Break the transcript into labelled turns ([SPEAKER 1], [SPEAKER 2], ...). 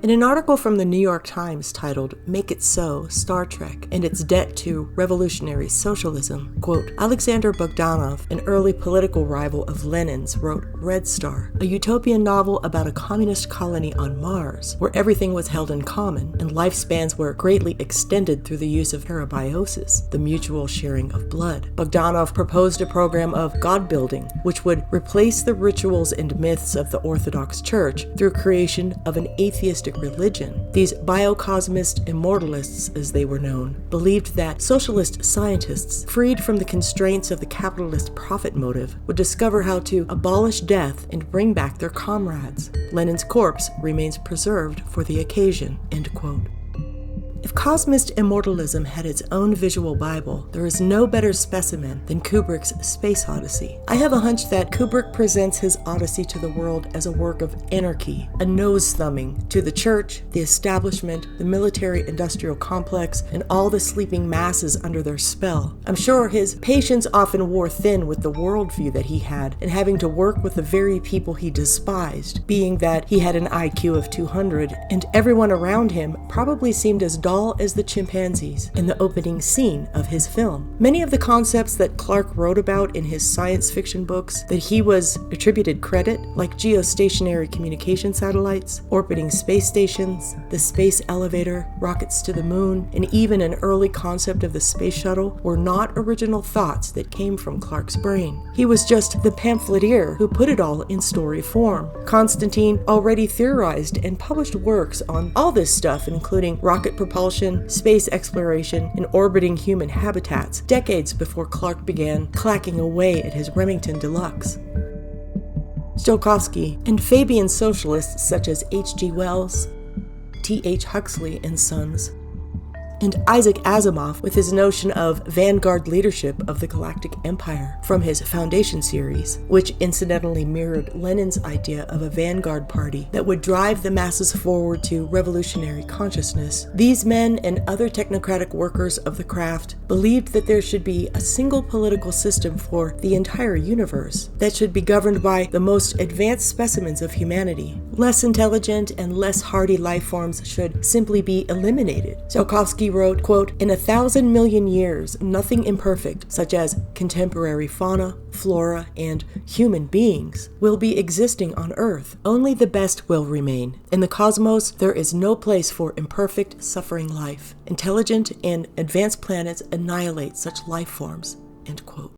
[SPEAKER 1] In an article from the New York Times titled "Make It So, Star Trek and Its Debt to Revolutionary Socialism," quote, Alexander Bogdanov, an early political rival of Lenin's, wrote Red Star, a utopian novel about a communist colony on Mars, where everything was held in common and lifespans were greatly extended through the use of parabiosis, the mutual sharing of blood. Bogdanov proposed a program of God-building, which would replace the rituals and myths of the Orthodox Church through creation of an atheistic religion. These biocosmist immortalists, as they were known, believed that socialist scientists, freed from the constraints of the capitalist profit motive, would discover how to abolish death and bring back their comrades. Lenin's corpse remains preserved for the occasion, end quote. If cosmist immortalism had its own visual Bible, there is no better specimen than Kubrick's Space Odyssey. I have a hunch that Kubrick presents his Odyssey to the world as a work of anarchy, a nose-thumbing to the church, the establishment, the military-industrial complex, and all the sleeping masses under their spell. I'm sure his patience often wore thin with the worldview that he had, and having to work with the very people he despised, being that he had an IQ of 200, and everyone around him probably seemed as dull as the chimpanzees in the opening scene of his film. Many of the concepts that Clarke wrote about in his science fiction books that he was attributed credit, like geostationary communication satellites, orbiting space stations, the space elevator, rockets to the moon, and even an early concept of the space shuttle, were not original thoughts that came from Clarke's brain. He was just the pamphleteer who put it all in story form. Constantine already theorized and published works on all this stuff, including rocket propulsion, space exploration, and orbiting human habitats, decades before Clarke began clacking away at his Remington Deluxe. Tsiolkovsky and Fabian socialists such as H.G. Wells, T.H. Huxley and Sons, and Isaac Asimov with his notion of vanguard leadership of the Galactic Empire from his Foundation series, which incidentally mirrored Lenin's idea of a vanguard party that would drive the masses forward to revolutionary consciousness. These men and other technocratic workers of the craft believed that there should be a single political system for the entire universe that should be governed by the most advanced specimens of humanity. Less intelligent and less hardy life forms should simply be eliminated. Tsiolkovsky wrote, quote, "In 1,000 million years, nothing imperfect, such as contemporary fauna, flora, and human beings, will be existing on Earth. Only the best will remain. In the cosmos, there is no place for imperfect, suffering life. Intelligent and advanced planets annihilate such life forms," end quote.